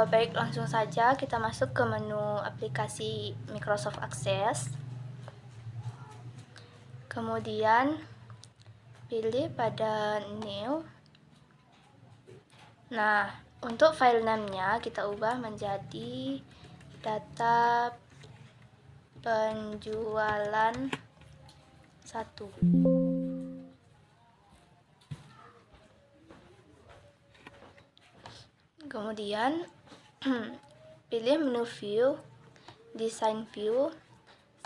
Baik, langsung saja kita masuk ke menu aplikasi Microsoft Access. Kemudian pilih pada New. Nah, untuk file name-nya kita ubah menjadi data penjualan 1. Kemudian pilih menu view, design view.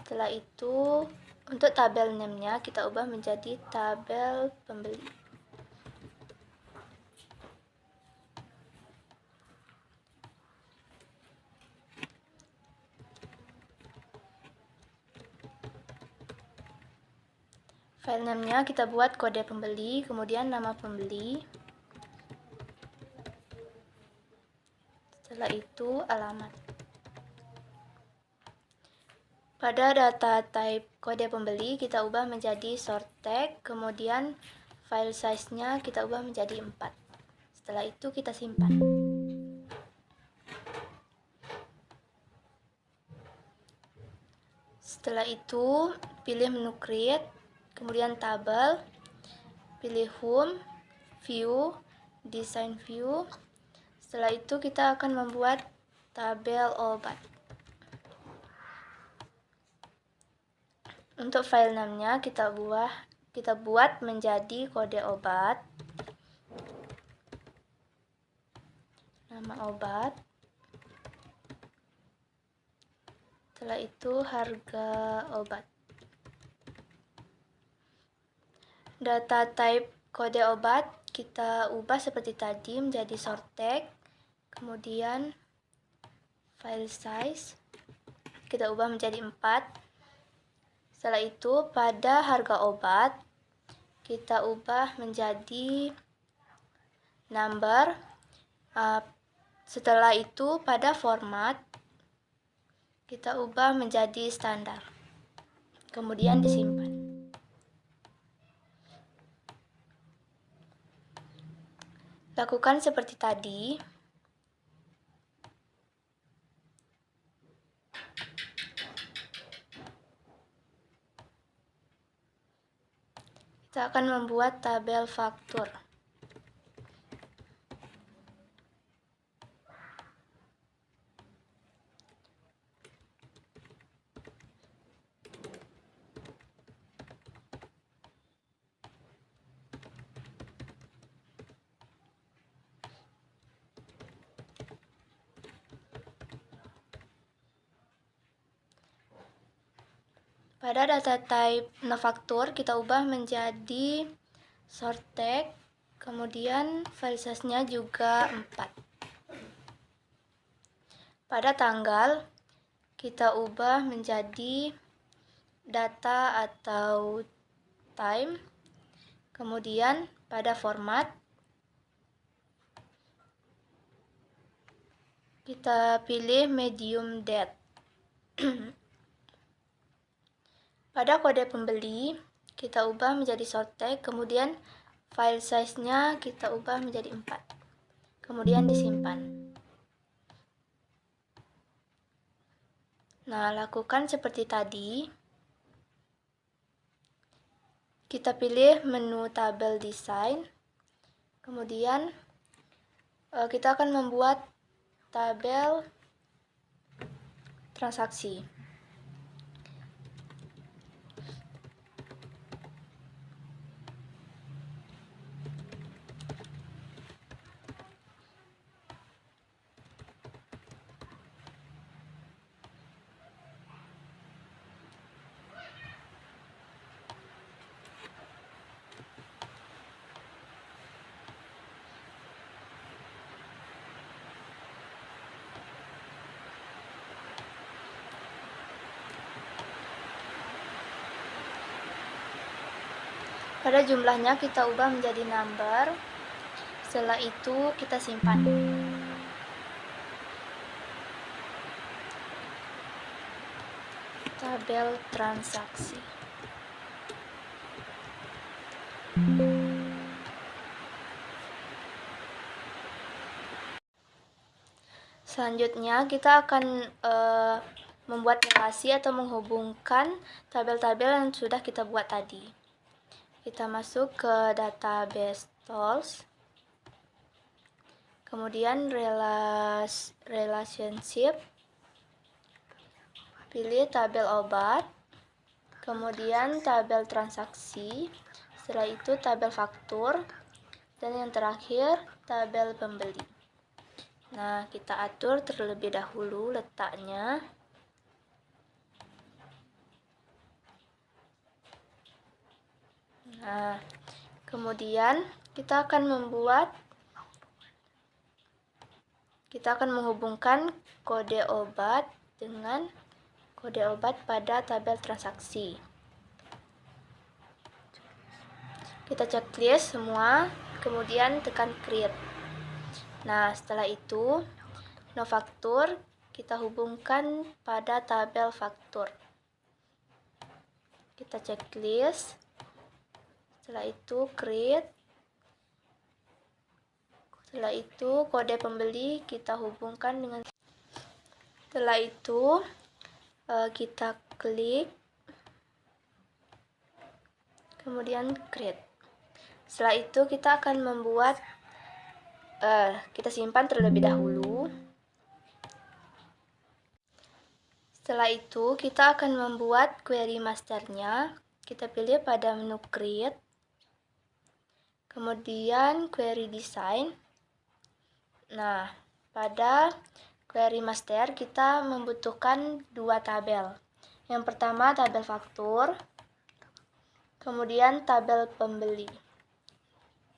Setelah itu untuk tabel name-nya kita ubah menjadi tabel pembeli. File name-nya kita buat kode pembeli, kemudian nama pembeli. Setelah itu alamat. Pada data type kode pembeli kita ubah menjadi short tag, kemudian file size-nya kita ubah menjadi 4. Setelah itu kita simpan. Setelah itu pilih menu create, kemudian tabel, pilih home, view, design view. Setelah itu kita akan membuat tabel obat. Untuk file name-nya kita buat menjadi kode obat, nama obat. Setelah itu harga obat. Data type kode obat kita ubah seperti tadi menjadi short tag, kemudian file size kita ubah menjadi 4. Setelah itu pada harga obat kita ubah menjadi number. Setelah itu pada format kita ubah menjadi standar, kemudian disimpan. Lakukan seperti tadi. Kita akan membuat tabel faktur. Pada data type faktur kita ubah menjadi short tag, kemudian file size-nya juga 4. Pada tanggal kita ubah menjadi data atau time, kemudian pada format kita pilih medium date. Pada kode pembeli kita ubah menjadi short tag, kemudian file size-nya kita ubah menjadi 4. Kemudian disimpan. Nah, lakukan seperti tadi. Kita pilih menu tabel design. Kemudian kita akan membuat tabel transaksi. Pada jumlahnya kita ubah menjadi number. Setelah itu kita simpan. Tabel transaksi. Selanjutnya kita akan membuat relasi atau menghubungkan tabel-tabel yang sudah kita buat tadi. Kita masuk ke database tools, kemudian relationship, pilih tabel obat, kemudian tabel transaksi, setelah itu tabel faktur, dan yang terakhir tabel pembeli. Nah, kita atur terlebih dahulu letaknya. Nah, kemudian kita akan menghubungkan kode obat dengan kode obat pada tabel transaksi. Kita checklist semua, kemudian tekan create. Nah, setelah itu no faktur kita hubungkan pada tabel faktur. Kita checklist. Setelah itu create. Setelah itu kode pembeli kita hubungkan dengan. Setelah itu kita klik, kemudian create. Setelah itu kita akan membuat, kita simpan terlebih dahulu. Setelah itu kita akan membuat query masternya. Kita pilih pada menu create, kemudian query design. Nah, pada query master kita membutuhkan dua tabel. Yang pertama tabel faktur, kemudian tabel pembeli.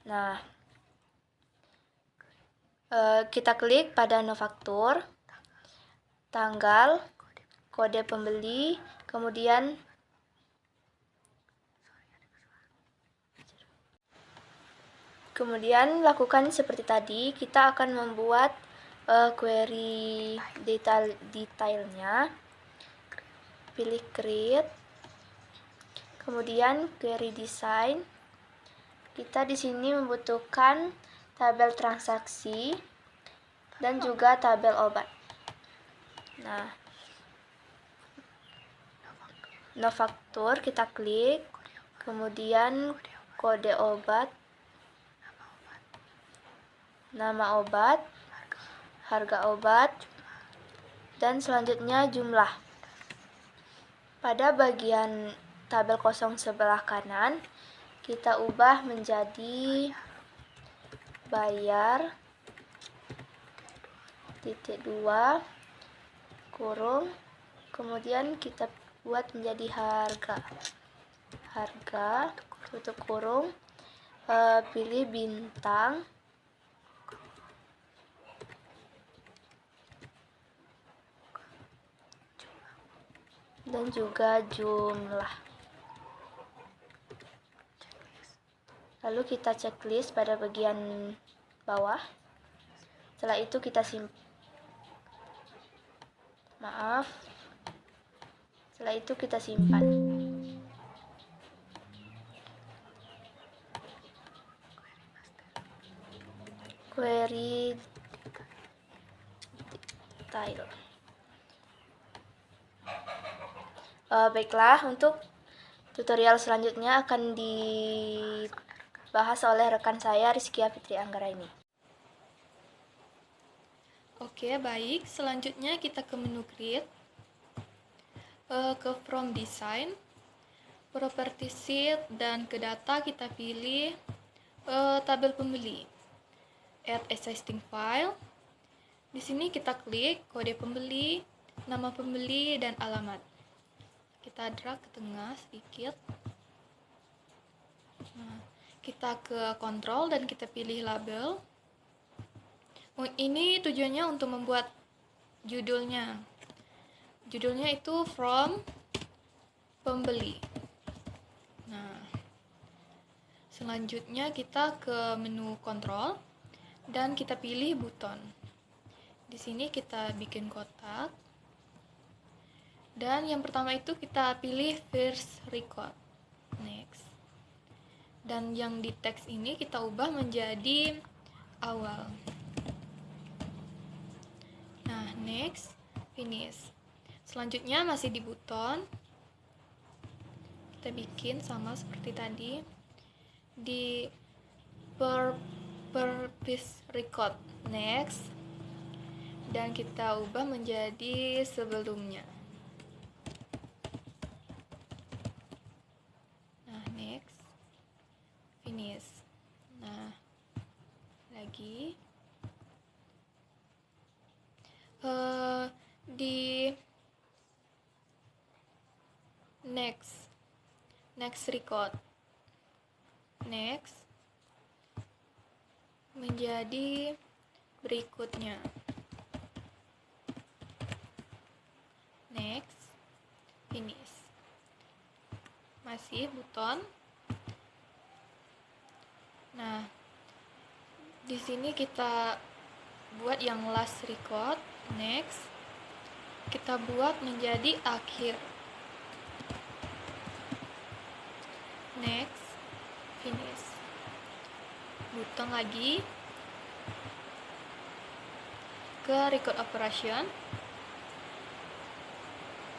Nah, kita klik pada no faktur, tanggal, kode pembeli, kemudian lakukan seperti tadi. Kita akan membuat query detailnya. Pilih create, kemudian query design. Kita di sini membutuhkan tabel transaksi dan juga tabel obat. Nah, no faktur kita klik, kemudian kode obat, nama obat, harga obat, dan selanjutnya jumlah. Pada bagian tabel kosong sebelah kanan, kita ubah menjadi bayar (2) kurung, kemudian kita buat menjadi harga tutup kurung, pilih bintang, dan juga jumlah. Lalu kita checklist pada bagian bawah. Setelah itu kita simpan. Query detail. Baiklah, untuk tutorial selanjutnya akan dibahas oleh rekan saya Rizkia Fitri Anggraini. Oke, baik. Selanjutnya kita ke menu create, ke from design, property sheet, dan ke data kita pilih tabel pembeli. Add existing file. Di sini kita klik kode pembeli, nama pembeli, dan alamat. Kita drag ke tengah sedikit. Nah, kita ke control dan kita pilih label. Ini tujuannya untuk membuat judulnya. Judulnya itu from pembeli. Nah, selanjutnya kita ke menu control dan kita pilih button. Di sini kita bikin kotak. Dan yang pertama itu kita pilih first record. Next. Dan yang di teks ini kita ubah menjadi awal. Nah, next, finish. Selanjutnya masih di button, kita bikin sama seperti tadi di purpose record next, dan kita ubah menjadi sebelumnya. Nah, next, finish. Nah, lagi di next record next menjadi berikutnya. Next, finish. Masih button. Nah, di sini kita buat yang last record. Next, kita buat menjadi akhir. Next, finish. Button lagi ke record operation,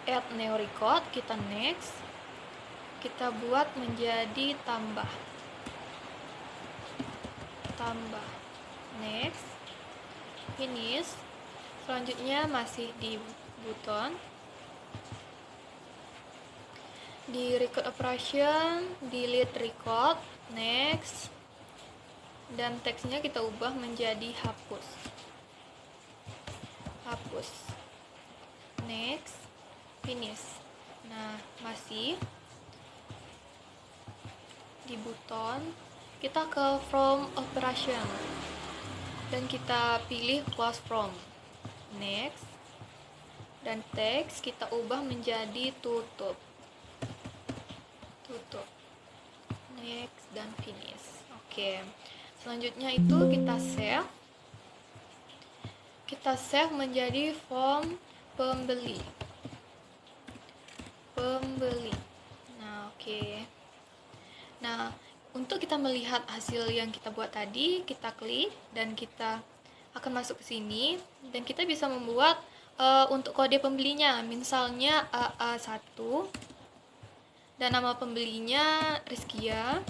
add new record, kita next, kita buat menjadi tambah, next, finish. Selanjutnya masih di button, di record operation, delete record, next, dan teksnya kita ubah menjadi hapus, next, finish. Nah, masih di button, kita ke from operation dan kita pilih close from, next, dan teks kita ubah menjadi tutup, next, dan finish. Oke, selanjutnya itu kita save menjadi form pembeli. Nah, oke. Nah, untuk kita melihat hasil yang kita buat tadi, kita klik dan kita akan masuk ke sini dan kita bisa membuat untuk kode pembelinya, misalnya AA1 dan nama pembelinya Rizkia,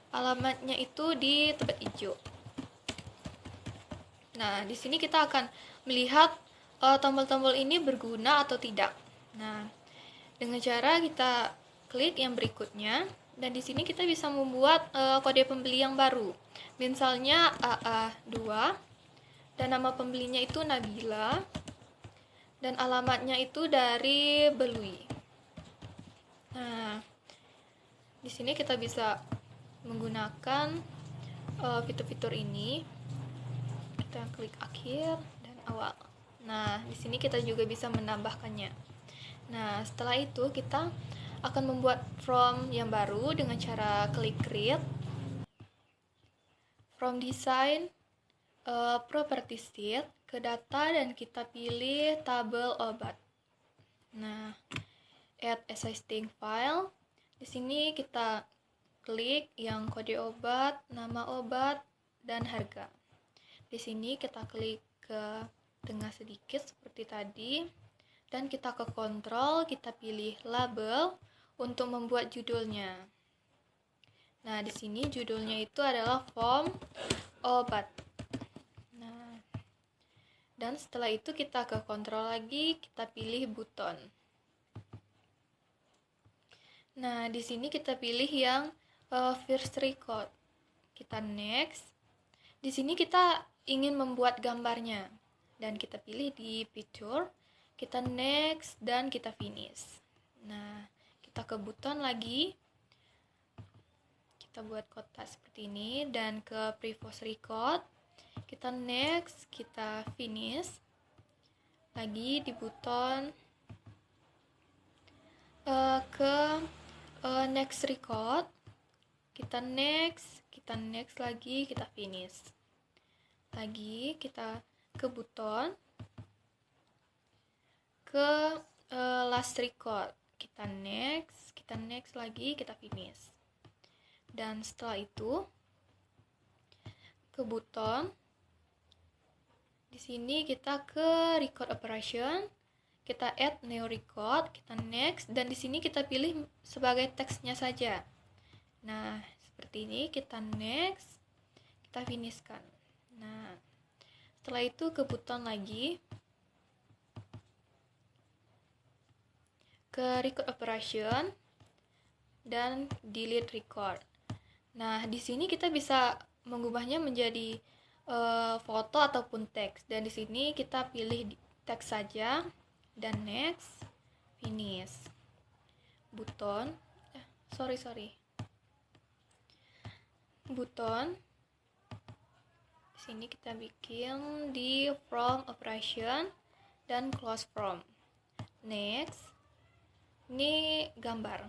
alamatnya itu di Tebet Ijo. Nah, di sini kita akan melihat tombol-tombol ini berguna atau tidak. Nah, dengan cara kita klik yang berikutnya, dan di sini kita bisa membuat kode pembeli yang baru. Misalnya AA2 dan nama pembelinya itu Nabila dan alamatnya itu dari Belui. Nah, di sini kita bisa menggunakan fitur-fitur ini. Kita klik akhir dan awal. Nah, di sini kita juga bisa menambahkannya. Nah, setelah itu kita akan membuat from yang baru dengan cara klik create, from design, property sheet, ke data, dan kita pilih tabel obat. Nah, add existing file. Di sini kita klik yang kode obat, nama obat, dan harga. Di sini kita klik ke tengah sedikit seperti tadi, dan kita ke kontrol, kita pilih label untuk membuat judulnya. Nah, di sini judulnya itu adalah form obat. Nah, dan setelah itu kita ke kontrol lagi, kita pilih button. Nah, di sini kita pilih yang first record. Kita next. Di sini kita ingin membuat gambarnya dan kita pilih di picture. Kita next dan kita finish. Nah, kita ke button lagi, kita buat kotak seperti ini, dan ke previous record, kita next, kita finish lagi di button, ke next record, kita next lagi, kita finish lagi, kita ke button, ke last record, kita next lagi, kita finish. Dan setelah itu ke button, Di sini kita ke record operation, kita add new record, kita next, dan di sini kita pilih sebagai teksnya saja. Nah, seperti ini, kita next, kita finishkan. Nah, setelah itu ke button lagi, ke record operation, dan delete record. Nah, di sini kita bisa mengubahnya menjadi foto ataupun teks. Dan di sini kita pilih teks saja dan next, finish. Button, button. Di sini kita bikin di from operation dan close from. Next, ini gambar.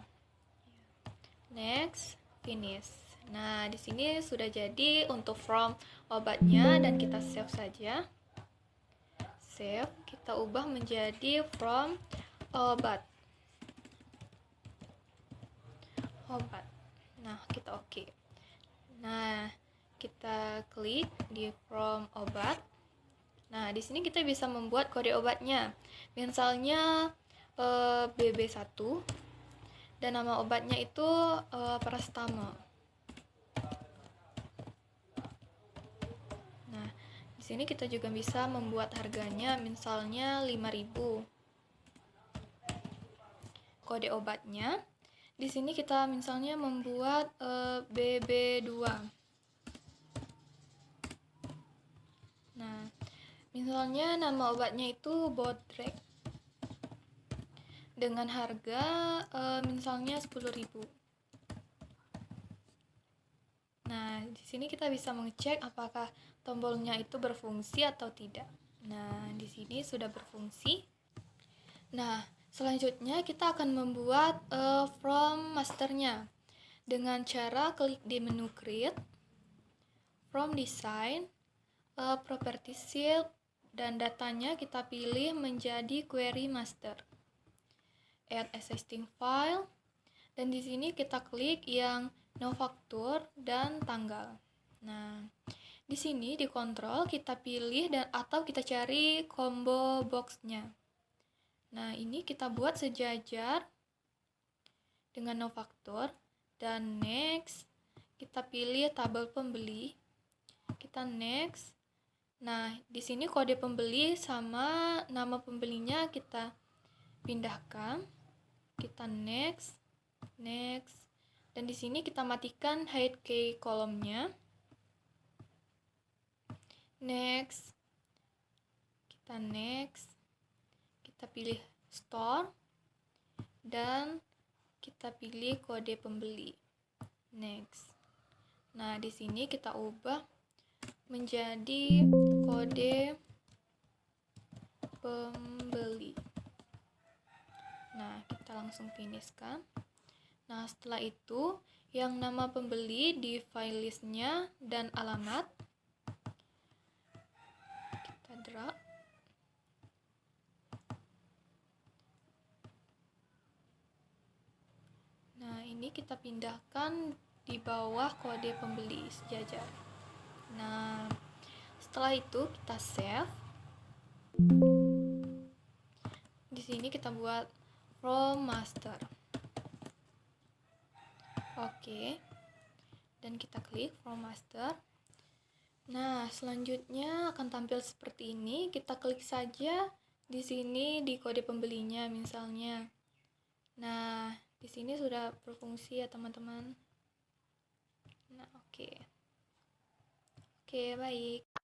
Next, finish. Nah, di sini sudah jadi untuk from obatnya dan kita save saja. Save, kita ubah menjadi from obat. Nah, kita oke. Nah, kita klik di from obat. Nah, di sini kita bisa membuat kode obatnya. Misalnya BB1 dan nama obatnya itu paracetamol. Nah, di sini kita juga bisa membuat harganya misalnya 5.000. Kode obatnya. Di sini kita misalnya membuat BB2. Nah, misalnya nama obatnya itu Bodrek dengan harga misalnya 10.000. Nah, di sini kita bisa mengecek apakah tombolnya itu berfungsi atau tidak. Nah, di sini sudah berfungsi. Nah, selanjutnya kita akan membuat from masternya dengan cara klik di menu create, from design, property sheet, dan datanya kita pilih menjadi query master. Add existing file, dan di sini kita klik yang no factor dan tanggal. Nah, di sini di kontrol kita pilih dan atau kita cari combo boxnya. Nah, ini kita buat sejajar dengan no factor dan next kita pilih tabel pembeli. Kita next. Nah, di sini kode pembeli sama nama pembelinya kita pindahkan. Kita next, dan di sini kita matikan hide key kolomnya. Next, kita pilih store dan kita pilih kode pembeli. Next. Nah, di sini kita ubah menjadi kode pembeli. Nah, kita langsung finishkan. Nah, setelah itu yang nama pembeli di file listnya dan alamat kita drag. Nah, ini kita pindahkan di bawah kode pembeli sejajar. Nah, setelah itu kita save. Di sini kita buat from master. Oke. Dan kita klik from master. Nah, selanjutnya akan tampil seperti ini. Kita klik saja di sini di kode pembelinya misalnya. Nah, di sini sudah berfungsi ya, teman-teman. Nah, oke. Oke, baik.